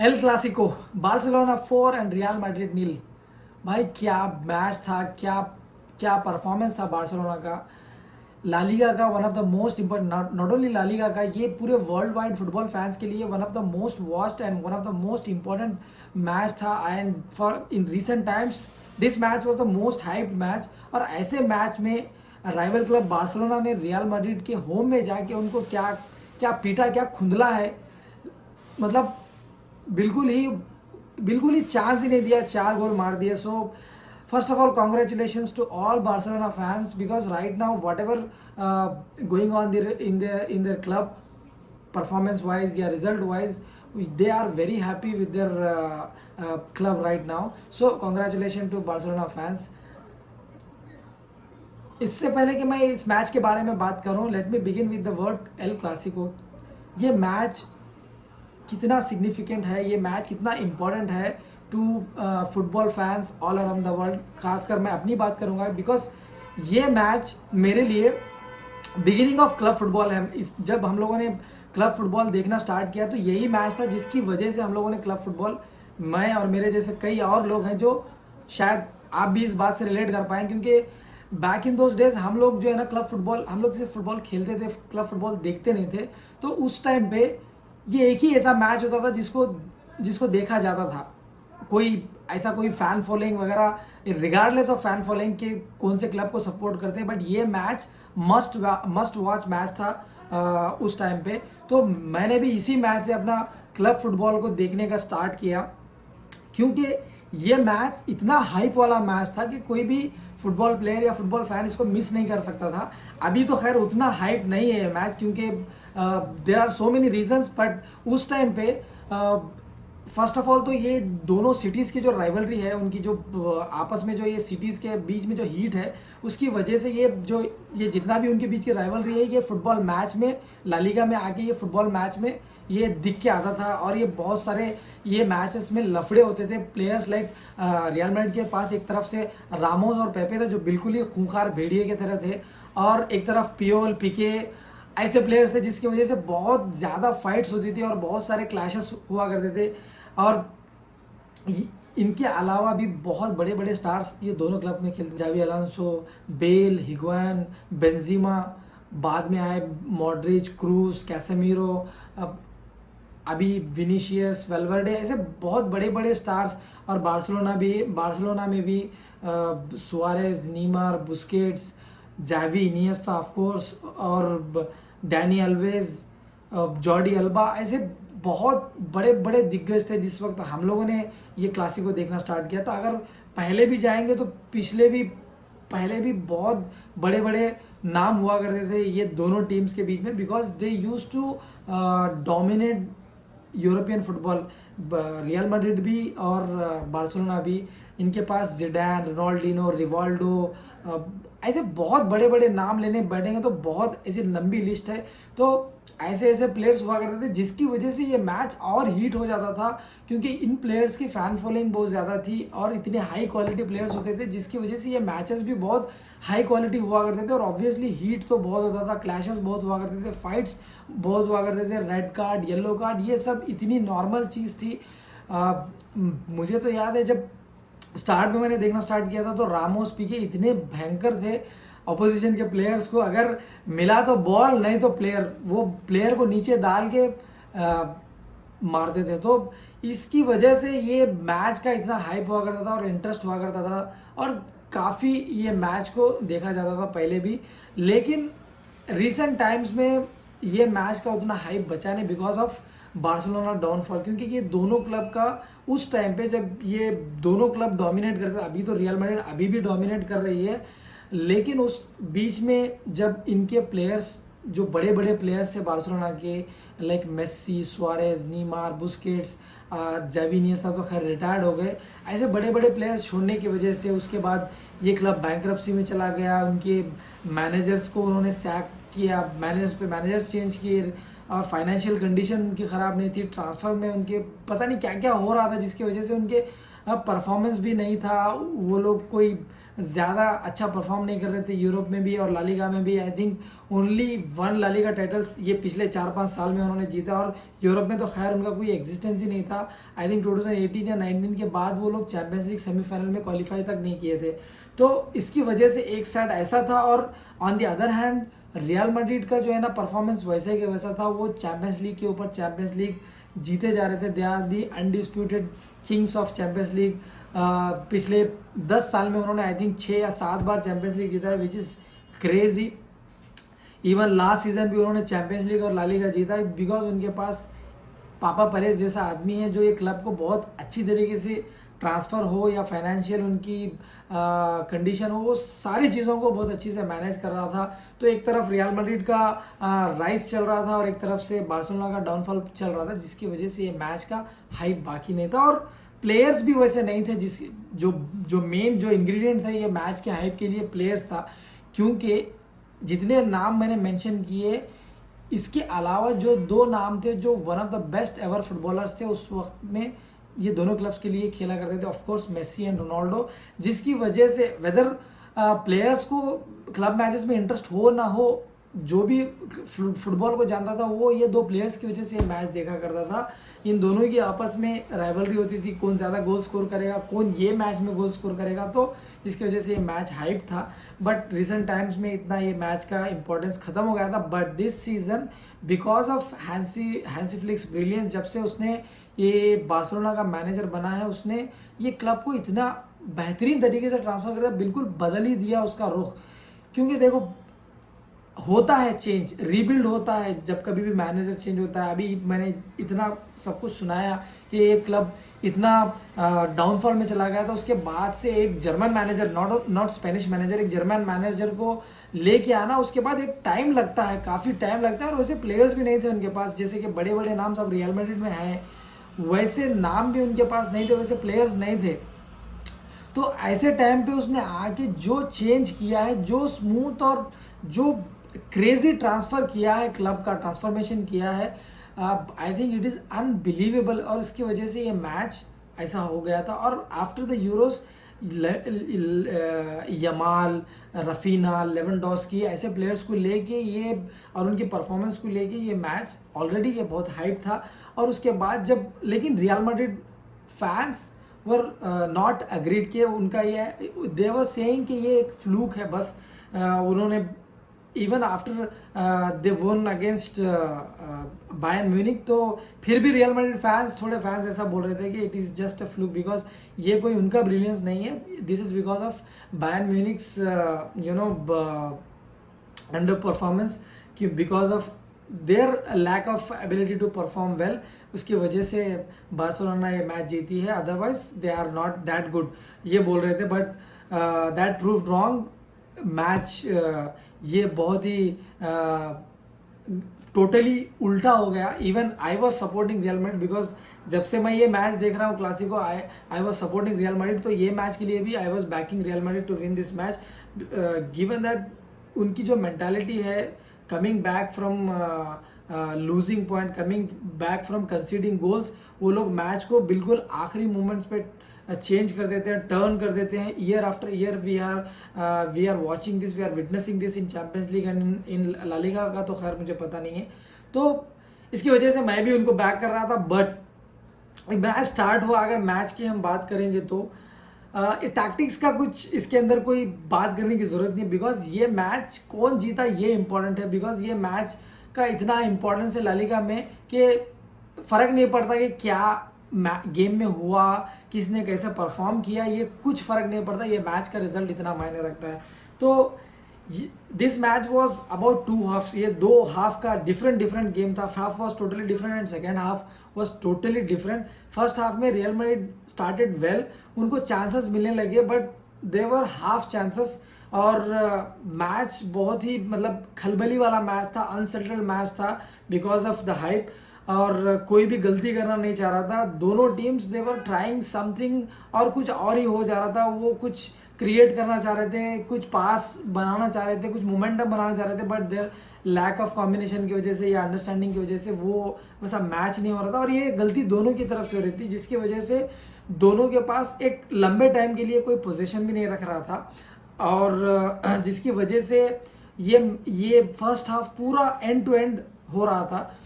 L Clasico, Barcelona 4 and Real Madrid nil. भाई क्या match था, क्या क्या परफॉर्मेंस था बार्सिलोना का। ला लीगा का one of the most important, not only La Liga का, ये पूरे वर्ल्ड वाइड फुटबॉल फैंस के लिए one of the most watched and one of the most important match था। And for in recent times this match was the most hyped match. और ऐसे match में rival club Barcelona ने Real Madrid के home में जाके उनको क्या क्या पीटा, क्या खुंदला है। मतलब बिल्कुल ही चांस ही नहीं दिया, 4 गोल मार दिए। So first of all congratulations to all Barcelona fans, because right now whatever going on in their club performance wise या result wise, they are very happy with their club right now. So congratulations to Barcelona fans. इससे पहले कि मैं इस match के बारे में बात करूं, let me begin with the word El Clasico. ये मैच कितना सिग्निफिकेंट है, ये मैच कितना इम्पोर्टेंट है to football fans all around the world. खासकर मैं अपनी बात करूंगा बिकॉज ये मैच मेरे लिए बिगिनिंग ऑफ क्लब फुटबॉल है। जब हम लोगों ने क्लब फुटबॉल देखना स्टार्ट किया तो यही मैच था जिसकी वजह से हम लोगों ने क्लब फुटबॉल, मैं और मेरे जैसे कई और लोग हैं जो शायद आप भी इस बात से रिलेट कर पाएँ, क्योंकि बैक इन दोज डेज हम लोग जो है ना क्लब फुटबॉल, हम लोग सिर्फ फुटबॉल खेलते थे, क्लब फुटबॉल देखते नहीं थे। तो उस टाइम पे ये एक ही ऐसा मैच होता था जिसको जिसको देखा जाता था। कोई ऐसा कोई फैन फॉलोइंग वगैरह, रिगार्डलेस ऑफ फैन फॉलोइंग के कौन से क्लब को सपोर्ट करते हैं, बट ये मैच मस्ट वॉच मैच था उस टाइम पे। तो मैंने भी इसी मैच से अपना क्लब फुटबॉल को देखने का स्टार्ट किया, क्योंकि ये मैच इतना हाइप वाला मैच था कि कोई भी फुटबॉल प्लेयर या फुटबॉल फैन इसको मिस नहीं कर सकता था। अभी तो खैर उतना हाइप नहीं है ये मैच, क्योंकि there are so many reasons, but उस टाइम पे फर्स्ट ऑफ ऑल तो ये दोनों सिटीज़ की जो राइवलरी है, उनकी जो आपस में जो ये सिटीज़ के बीच में जो हीट है, उसकी वजह से ये जितना भी उनके बीच की राइवलरी है, ये फुटबॉल मैच में, ला लीगा में आके ये फुटबॉल मैच में ये दिख के आता था। और ये बहुत सारे ये मैचेस में लफड़े होते थे। प्लेयर्स लाइक रियल मैड्रिड के पास एक तरफ से रामोस और पेपे थे जो बिल्कुल ही खूंखार भेड़िए की तरह थे, और एक तरफ पियोल, पिके, ऐसे प्लेयर्स थे जिसकी वजह से बहुत ज़्यादा फाइट्स होती थी और बहुत सारे क्लैशेस हुआ करते थे। और इनके अलावा भी बहुत बड़े बड़े स्टार्स ये दोनों क्लब में खेलते, जावी अलोंसो, बेल, हिगुएन, बेंजीमा, बाद में आए मॉड्रिच, क्रूज, कैसेमीरो, अभी विनीशियस, वेलवर्डे, ऐसे बहुत बड़े बड़े स्टार्स। और बार्सिलोना में भी Suarez, Neymar, Busquets, Xavi, Iniesta of course, और डैनी अल्वेज, जॉर्डी अल्बा, ऐसे बहुत बड़े बड़े दिग्गज थे जिस वक्त हम लोगों ने ये क्लासिको देखना स्टार्ट किया। तो अगर पहले भी जाएंगे तो पहले भी बहुत बड़े बड़े नाम हुआ करते थे ये दोनों टीम्स के बीच में, because they use to dominate European football. Real Madrid भी और बार्सिलोना भी, इनके पास जिडान, रोनाल्डिनो, रिवाल्डो, ऐसे बहुत बड़े बड़े नाम लेने बैठेंगे तो बहुत ऐसी लंबी लिस्ट है। तो ऐसे ऐसे प्लेयर्स हुआ करते थे जिसकी वजह से ये मैच और हीट हो जाता था, क्योंकि इन प्लेयर्स की फैन फॉलोइंग बहुत ज़्यादा थी और इतने हाई क्वालिटी प्लेयर्स होते थे जिसकी वजह से ये मैचेस भी बहुत हाई क्वालिटी हुआ करते थे। और ऑब्वियसली हीट तो बहुत होता था, क्लैशेस बहुत हुआ करते थे, फाइट्स बहुत हुआ करते थे, रेड कार्ड, येलो कार्ड, ये सब इतनी नॉर्मल चीज़ थी। मुझे तो याद है जब स्टार्ट में मैंने देखना स्टार्ट किया था तो रामोस, पीके इतने भयंकर थे ऑपोजिशन के प्लेयर्स को। अगर मिला तो बॉल, नहीं तो वो प्लेयर को नीचे डाल के मारते थे। तो इसकी वजह से ये मैच का इतना हाइप हुआ करता था और इंटरेस्ट हुआ करता था, और काफ़ी ये मैच को देखा जाता था पहले भी। लेकिन रिसेंट टाइम्स में ये मैच का उतना हाइप बचा नहीं बिकॉज ऑफ बार्सिलोना डाउनफॉल, क्योंकि ये दोनों क्लब का उस टाइम पे जब ये दोनों क्लब डोमिनेट करते थे, अभी तो रियल मैड्रिड अभी भी डोमिनेट कर रही है, लेकिन उस बीच में जब इनके प्लेयर्स, जो बड़े बड़े प्लेयर्स थे बार्सिलोना के, like Messi, Suarez, Neymar, Busquets, Xavi, Iniesta तो खैर रिटायर्ड हो गए, ऐसे बड़े बड़े प्लेयर्स छोड़ने की वजह से उसके बाद ये क्लब बैंकरप्सी में चला गया। उनके मैनेजर्स को उन्होंने सैक किया, मैनेजर्स चेंज किए, और फाइनेंशियल कंडीशन उनकी ख़राब नहीं थी, ट्रांसफ़र में उनके पता नहीं क्या क्या हो रहा था जिसकी वजह से उनके परफॉर्मेंस भी नहीं था, वो लोग कोई ज़्यादा अच्छा परफॉर्म नहीं कर रहे थे यूरोप में भी और लालिगा में भी। I think only one La Liga titles ये पिछले 4-5 साल में उन्होंने जीता, और यूरोप में तो खैर उनका कोई एग्जिस्टेंस ही नहीं था। आई थिंक 2018 या 19 के बाद वो लोग चैंपियंस लीग सेमीफाइनल में क्वालिफाई तक नहीं किए थे। तो इसकी वजह से एक साइड ऐसा था, और on the other hand Real Madrid का जो है ना परफॉर्मेंस वैसे के वैसा था। वो चैंपियंस लीग के ऊपर चैंपियंस लीग जीते जा रहे थे। They are the undisputed kings of Champions League. पिछले 10 साल में उन्होंने आई थिंक 6 या 7 बार चैंपियंस लीग जीता है, which is crazy. Even last season भी उन्होंने चैंपियंस लीग और ला लीगा जीता है, बिकॉज उनके पास पापा परेज जैसा आदमी है जो ये क्लब को बहुत अच्छी तरीके से ट्रांसफ़र हो या फाइनेंशियल उनकी कंडीशन हो, वो सारी चीज़ों को बहुत अच्छी से मैनेज कर रहा था। तो एक तरफ रियल मैड्रिड का राइज चल रहा था और एक तरफ से बार्सिलोना का डाउनफॉल चल रहा था, जिसकी वजह से ये मैच का हाइप बाकी नहीं था, और प्लेयर्स भी वैसे नहीं थे। जो मेन जो इंग्रेडिएंट था ये मैच के हाइप के लिए प्लेयर्स था, क्योंकि जितने नाम मैंने मेंशन किए इसके अलावा जो 2 नाम थे जो one of the best ever footballers थे उस वक्त में, ये दोनों क्लब्स के लिए खेला करते थे, of course Messi and Ronaldo. जिसकी वजह से वेदर प्लेयर्स को क्लब मैचेस में इंटरेस्ट हो ना हो, जो भी फुटबॉल को जानता था वो ये 2 प्लेयर्स की वजह से ये मैच देखा करता था। इन दोनों की आपस में राइवलरी होती थी, कौन ज़्यादा गोल स्कोर करेगा, कौन ये मैच में गोल स्कोर करेगा, तो जिसकी वजह से ये मैच हाइप था। बट रिसेंट टाइम्स में इतना ये मैच का इंपॉर्टेंस ख़त्म हो गया था। But this season because of Hansi flix brilliance, जब से उसने ये बार्सिलोना का मैनेजर बना है, उसने ये क्लब को इतना बेहतरीन तरीके से ट्रांसफ़र कर दिया, बिल्कुल बदल ही दिया उसका रुख। क्योंकि देखो होता है चेंज, रीबिल्ड होता है जब कभी भी मैनेजर चेंज होता है। अभी मैंने इतना सब कुछ सुनाया कि ये क्लब इतना डाउनफॉल में चला गया था, उसके बाद से एक German manager, not Spanish manager, एक जर्मन मैनेजर को लेके आना, उसके बाद एक टाइम लगता है, काफ़ी टाइम लगता है। और वैसे प्लेयर्स भी नहीं थे उनके पास, जैसे कि बड़े बड़े नाम सब रियल मैड्रिड में हैं, वैसे नाम भी उनके पास नहीं थे, वैसे प्लेयर्स नहीं थे। तो ऐसे टाइम पे उसने आके जो चेंज किया है, जो स्मूथ और जो क्रेजी ट्रांसफ़र किया है, क्लब का ट्रांसफॉर्मेशन किया है, I think it is unbelievable. और इसकी वजह से ये मैच ऐसा हो गया था। और after the Euros Yamal, Rafina, Lewandowski ऐसे प्लेयर्स को लेके ये और उनकी परफॉर्मेंस को लेके ये मैच ऑलरेडी ये बहुत हाइप था। और उसके बाद जब लेकिन real Madrid fans were not agreed के उनका ये दे वर सेइंग कि ये एक फ्लूक है बस। उन्होंने इवन आफ्टर दे वोन अगेंस्ट बायर्न म्यूनिक, तो फिर भी रियल मैड्रिड फैंस, थोड़े फैंस ऐसा बोल रहे थे कि it is just a fluke, because ये कोई उनका ब्रिलियंस नहीं है, this is because of Bayern Munich's underperformance, कि because of their lack of ability to perform well, उसकी वजह से बार्सिलोना ये मैच जीती है, otherwise they are not that good, ये बोल रहे थे। But that proved wrong. Match ये बहुत ही टोटली उल्टा हो गया। Even I was supporting Real Madrid, because जब से मैं ये मैच देख रहा हूँ Clasico, I was supporting Real Madrid. तो ये मैच के लिए भी I was backing Real Madrid to win this match, given that उनकी जो मेंटालिटी है, coming back from losing point, coming back from conceding goals, वो लोग मैच को बिल्कुल आखिरी मोमेंट्स पे चेंज कर देते हैं, टर्न कर देते हैं। Year after year we are watching this, we are witnessing this in Champions League and in La Liga का तो खैर मुझे पता नहीं है। तो इसकी वजह से मैं भी उनको बैक कर रहा था। बट मैच स्टार्ट हुआ, अगर मैच की हम बात करेंगे तो टैक्टिक्स का कुछ इसके अंदर कोई बात करने की ज़रूरत नहीं, बिकॉज ये मैच कौन जीता ये इंपॉर्टेंट है। बिकॉज ये मैच का इतना इंपॉर्टेंस है ला लीगा में कि फ़र्क नहीं पड़ता कि क्या गेम में हुआ, किसने कैसे परफॉर्म किया, ये कुछ फ़र्क नहीं पड़ता, ये मैच का रिजल्ट इतना मायने रखता है। तो this match was about 2 halfs, ये 2 हाफ का डिफरेंट गेम था। Half was totally different and second half was totally different. First half में रियल मैड्रिड स्टार्टेड वेल, उनको चांसेस मिलने लगे, but they were half chances, और मैच बहुत ही मतलब खलबली वाला मैच था, अनसेटल्ड मैच था बिकॉज ऑफ द हाइप, और कोई भी गलती करना नहीं चाह रहा था। दोनों teams they were trying something और कुछ और ही हो जा रहा था, वो कुछ क्रिएट करना चाह रहे थे, कुछ पास बनाना चाह रहे थे, कुछ मोमेंटम बनाना चाह रहे थे, but there lack of combination की वजह से या अंडरस्टैंडिंग की वजह से वो वैसा मैच नहीं हो रहा था। और ये गलती दोनों की तरफ से हो रही थी, जिसकी वजह से दोनों के पास एक लंबे टाइम के लिए कोई पोजीशन भी नहीं रख रहा था, और जिसकी वजह से ये फर्स्ट हाफ पूरा एंड टू एंड हो रहा था।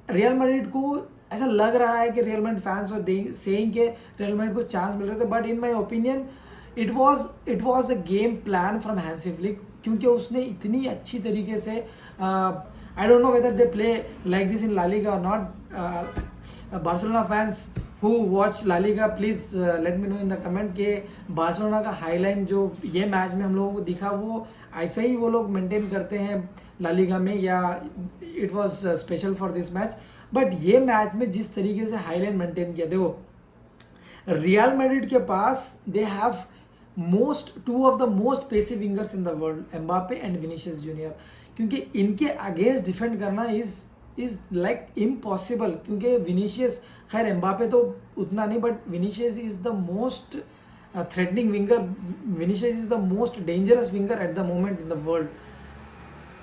रियल मैड्रिड को ऐसा लग रहा है कि Real Madrid fans were saying के रियल मैड्रिड को चांस मिल रहे थे, but in my opinion it was a game plan from Hansi Flick, क्योंकि उसने इतनी अच्छी तरीके से I don't know whether they play like this in La Liga और not. Barcelona fans who watch La Liga please let me know in the comment कि Barcelona का high line जो ये मैच में हम लोगों को दिखा वो ऐसा ही वो लोग मेंटेन करते हैं ला लीगा में, या it was special for this match. But ये मैच में जिस तरीके से हाईलाइन मेंटेन किया, देखो रियल मैड्रिड के पास they have two of the most passive wingers in the world, Mbappe and Vinicius Junior, क्योंकि इनके अगेंस्ट डिफेंड करना इज लाइक इम्पॉसिबल, क्योंकि विनीशियस, खैर एम्बापे तो उतना नहीं, but Vinicius is the most threatening winger, Vinicius is the most dangerous winger at the moment in the world.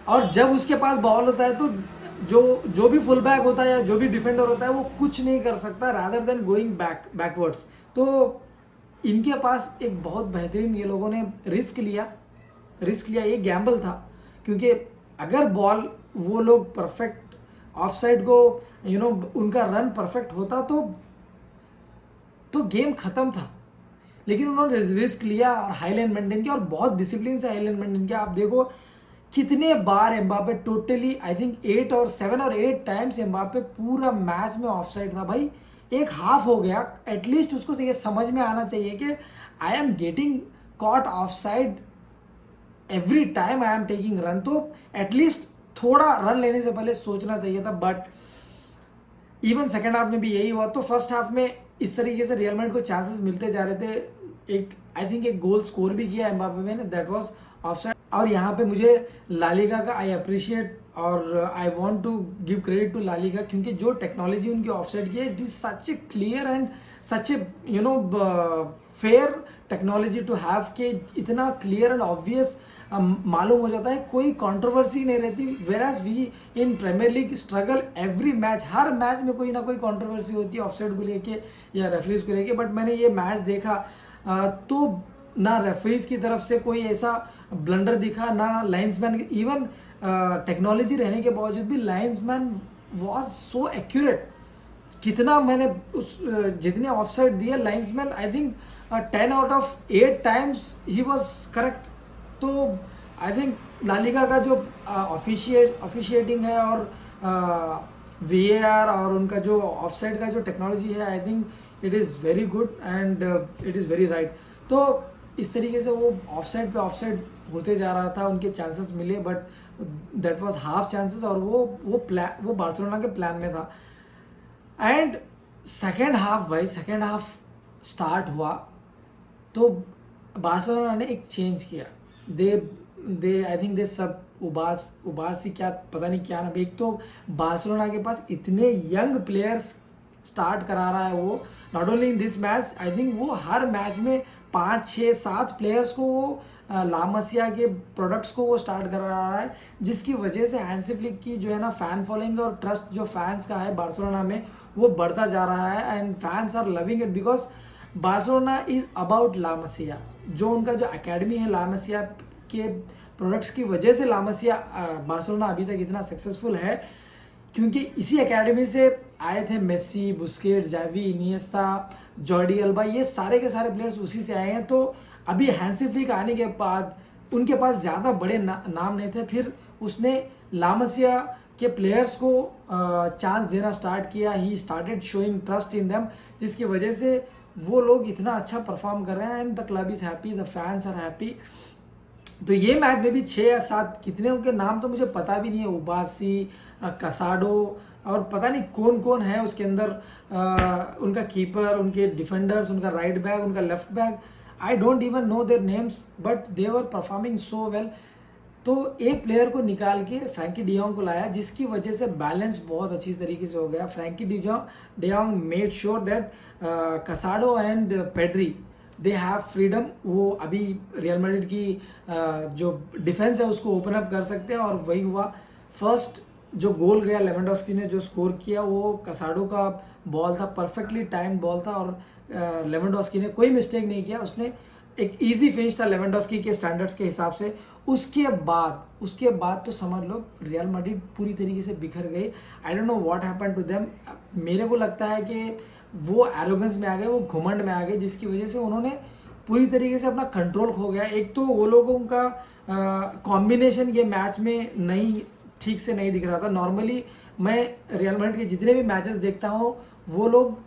और जब उसके पास बॉल होता है तो जो भी फुल बैक होता है या जो भी डिफेंडर होता है वो कुछ नहीं कर सकता रादर देन गोइंग बैकवर्ड्स। तो इनके पास एक बहुत बेहतरीन, ये लोगों ने रिस्क लिया, ये गैम्बल था, क्योंकि अगर बॉल वो लोग परफेक्ट ऑफसाइड को उनका रन परफेक्ट होता तो गेम खत्म था। लेकिन उन्होंने रिस्क लिया और हाईलाइन मेंटेन किया और बहुत डिसिप्लिन से हाईलाइन मेंटेन किया। आप देखो कितने बार एम्बापे, टोटली आई थिंक 7 और 8 टाइम्स एम्बापे पूरा मैच में ऑफसाइड था। भाई एक हाफ हो गया, एटलीस्ट उसको ये समझ में आना चाहिए कि I am getting caught offside every time I am taking run, तो एटलीस्ट थोड़ा रन लेने से पहले सोचना चाहिए था। बट इवन सेकेंड हाफ में भी यही हुआ। तो फर्स्ट हाफ में इस तरीके से रियल मैड्रिड को चांसेस मिलते जा रहे थे। एक गोल स्कोर भी किया एम्बापे ने, दैट वाज ऑफसाइड। और यहाँ पे मुझे ला लीगा का आई अप्रिशिएट और I want to give credit to La Liga, क्योंकि जो टेक्नोलॉजी उनकी ऑफसाइड की है, it is such a clear and such a fair technology to have, के इतना क्लियर एंड ऑब्वियस मालूम हो जाता है, कोई कंट्रोवर्सी नहीं रहती। Where as we in Premier League struggle every match, हर मैच में कोई ना कोई कंट्रोवर्सी होती है ऑफसाइड को लेके या रेफरीज को लेके। बट मैंने ये मैच देखा तो ना रेफरीज की तरफ से कोई ऐसा ब्लंडर दिखा, ना लाइन्समैन, इवन टेक्नोलॉजी रहने के बावजूद भी लाइन्समैन वाज सो एक्यूरेट। कितना मैंने उस जितने ऑफसाइड दिए linesman, I think 10 out of 8 times ही वाज करेक्ट। तो आई थिंक ला लीगा का जो ऑफिशिएटिंग है और VAR और उनका जो ऑफसाइड का जो टेक्नोलॉजी है, I think it is very good and it is very right. तो इस तरीके से वो ऑफसाइड पे ऑफसाइड होते जा रहा था, उनके चांसेस मिले, but that was half chances, और वो बार्सिलोना के प्लान में था। एंड सेकेंड हाफ स्टार्ट हुआ तो बार्सिलोना ने एक चेंज किया। दे आई थिंक दे सब उबासी क्या पता नहीं क्या नाम। एक तो बार्सिलोना के पास इतने यंग प्लेयर्स स्टार्ट करा रहा है वो, not only in this match, I think वो हर मैच में 5, 6, 7 प्लेयर्स को वो ला मसिया के प्रोडक्ट्स को वो स्टार्ट कर रहा है, जिसकी वजह से हैंसी फ्लिक की जो है ना फैन फॉलोइंग और ट्रस्ट जो फैंस का है बार्सिलोना में वो बढ़ता जा रहा है। And fans are loving it because Barcelona is about La Masia. जो उनका जो एकेडमी है ला मसिया के प्रोडक्ट्स की वजह से ला मसिया बार्सिलोना अभी तक इतना सक्सेसफुल है, क्योंकि इसी एकेडमी से आए थे Messi, Busquets, Xavi, Iniesta, Jordi Alba, ये सारे के सारे प्लेयर्स उसी से आए हैं। तो अभी हैंसी फ्लिक आने के बाद उनके पास ज़्यादा बड़े नाम नहीं थे, फिर उसने ला मसिया के प्लेयर्स को चांस देना स्टार्ट किया। He started showing trust in them, जिसकी वजह से वो लोग इतना अच्छा परफॉर्म कर रहे हैं and the club is happy, the fans are happy. तो ये मैच में भी 6 या 7 कितने उनके नाम तो मुझे पता भी नहीं है, उबासी, कसाडो और पता नहीं कौन कौन है उसके अंदर, उनका कीपर, उनके डिफेंडर्स, उनका राइट बैक, उनका left back, I don't even know their names, but they were performing so well. तो एक प्लेयर को निकाल के फ्रैंकी डियोंग को लाया, जिसकी वजह से बैलेंस बहुत अच्छी तरीके से हो गया। Frenkie de Jong made sure that कसाडो and Pedri they have freedom, वो अभी रियल मैड्रिड की जो डिफेंस है उसको ओपन अप कर सकते हैं, और वही हुआ। फर्स्ट जो गोल गया लेवेंडोस्की ने जो स्कोर किया वो कसाडो का बॉल था, परफेक्टली टाइम्ड बॉल था, और लेवेंडोस्की ने कोई मिस्टेक नहीं किया, उसने एक इजी फिनिश था लेवेंडोस्की के स्टैंडर्ड्स के हिसाब से। उसके बाद तो समझ लो रियल मैड्रिड पूरी तरीके से बिखर गई। I don't know what happened to them. मेरे को लगता है कि वो एरोगेंस में आ गए, वो घुमंड में आ गए, जिसकी वजह से उन्होंने पूरी तरीके से अपना कंट्रोल खो गया। एक तो वो लोगों का कॉम्बिनेशन ये मैच में नहीं ठीक से नहीं दिख रहा था। नॉर्मली मैं रियल मैड्रिड के जितने भी मैचेस देखता हूँ, वो लोग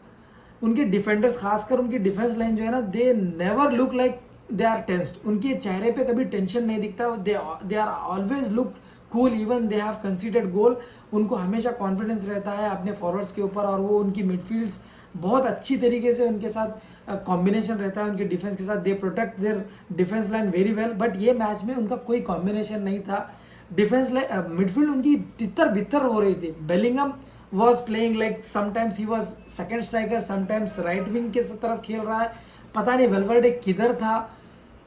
उनके डिफेंडर्स, खासकर उनकी डिफेंस लाइन जो है ना, they never look like they are tensed. उनके चेहरे पे कभी टेंशन नहीं दिखता, they are always look cool, even they have considered goal. उनको हमेशा कॉन्फिडेंस रहता है अपने फॉरवर्ड्स के ऊपर, और वो उनकी मिडफील्ड्स बहुत अच्छी तरीके से उनके साथ कॉम्बिनेशन रहता है उनके डिफेंस के साथ। They protect their defence line very well, but ये मैच में उनका कोई कॉम्बिनेशन नहीं था। डिफेंस लाइन मिडफील्ड उनकी तितर बितर हो रही थी। Bellingham was playing like sometimes he was second striker, sometimes right wing के तरफ खेल रहा है, पता नहीं वेलवर्डे किधर था।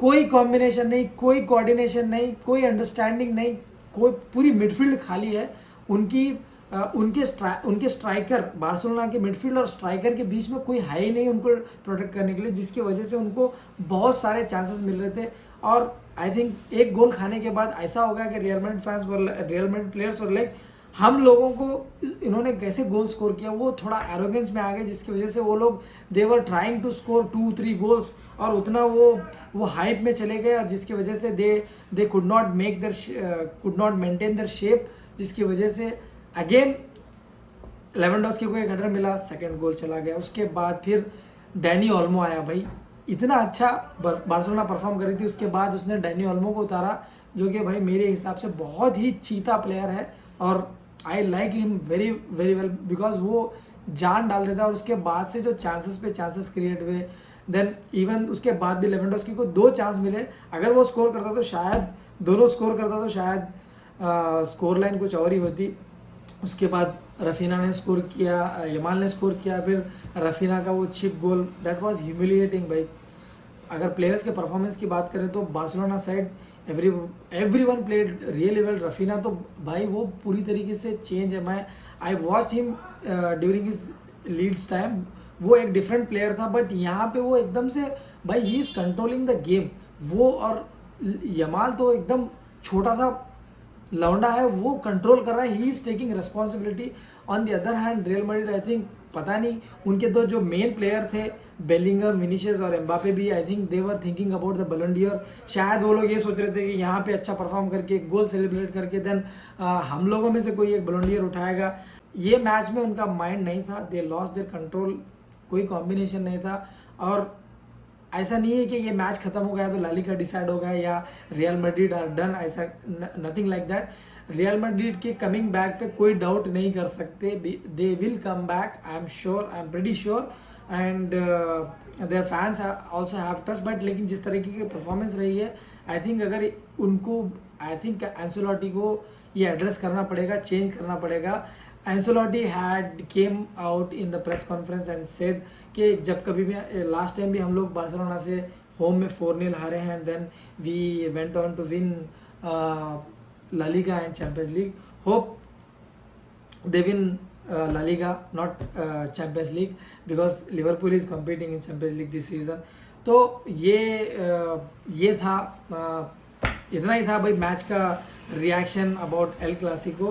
कोई कॉम्बिनेशन नहीं, कोई कोऑर्डिनेशन नहीं, कोई अंडरस्टैंडिंग नहीं, कोई, पूरी मिडफील्ड खाली है। उनके स्ट्राइकर, बार्सिलोना के मिडफील्ड और स्ट्राइकर के बीच में कोई है ही नहीं उनको प्रोटेक्ट करने के लिए, जिसकी वजह से उनको बहुत सारे चांसेस मिल रहे थे। और आई थिंक एक गोल खाने के बाद ऐसा हो गया कि रियल मैड्रिड प्लेयर्स और लाइक हम लोगों को इन्होंने कैसे गोल स्कोर किया, वो थोड़ा एरोगेंस में आ गए, जिसकी वजह से वो लोग देवर ट्राइंग टू स्कोर 2-3 गोल्स, और उतना वो हाइप में चले गए, और जिसकी वजह से they could not maintain their shape, जिसकी वजह से अगेन लेवेंडोस्की को एक हेडर मिला, सेकंड गोल चला गया। उसके बाद फिर डैनी ओल्मो आया। भाई इतना अच्छा बार्सिलोना परफॉर्म कर रही थी, उसके बाद उसने डैनी ओल्मो को उतारा, जो कि भाई मेरे हिसाब से बहुत ही चीता प्लेयर है, और I like him very very well, because वो जान डाल देता है। और उसके बाद से जो चांसेस पे चांसेस क्रिएट हुए, देन इवन उसके बाद भी लेवेंडोस्की को 2 चांस मिले, अगर वो स्कोर करता तो शायद, दोनों स्कोर करता तो शायद स्कोर लाइन कुछ और ही होती। उसके बाद रफीना ने स्कोर किया, यमाल ने स्कोर किया, फिर रफीना का वो chip goal, that was humiliating. भाई अगर प्लेयर्स के परफॉर्मेंस की बात करें तो Barcelona side everyone played really well. Raphinha तो भाई वो पूरी तरीके से चेंज है। मैं I watch him during his Leeds time, वो एक डिफरेंट प्लेयर था, बट यहाँ पे वो एकदम से भाई he is controlling the game. वो और यमाल तो एकदम छोटा सा लौंडा है, वो कंट्रोल कर रहा है, he is taking responsibility. On the other hand Real Madrid, I think पता नहीं उनके दो जो मेन प्लेयर थे बेलिंगम, विनीशियस और एम्बापे भी, I think they were thinking about the Ballon d'Or वो लोग ये सोच रहे थे कि यहाँ पे अच्छा परफॉर्म करके एक गोल सेलिब्रेट करके देन हम लोगों में से कोई एक बॉलन डॉर उठाएगा। ये मैच में उनका माइंड नहीं था, दे लॉस्ट देयर कंट्रोल, कोई कॉम्बिनेशन नहीं था। और ऐसा नहीं है कि ये मैच खत्म हो गया तो ला लीगा डिसाइड हो गया या रियल मैड्रिड आर डन, ऐसा nothing like that. Real Madrid के कमिंग बैक पे कोई डाउट नहीं कर सकते, they will come back, I am sure, I am pretty sure, and there fans also have trust. But लेकिन जिस तरीके की परफॉर्मेंस रही है, आई थिंक अगर उनको, आई थिंक एंसेलोटी को ये एड्रेस करना पड़ेगा, चेंज करना पड़ेगा। Ancelotti had came out in the press conference and said कि जब कभी भी लास्ट टाइम भी हम लोग बार्सिलोना से होम में 4-0 हारे हैं, and then we went on to win La Liga and Champions League. Hope they win La Liga, not Champions League, because Liverpool is competing in Champions League this season. तो ये था, इतना ही था भाई मैच का रिएक्शन अबाउट एल क्लासिको।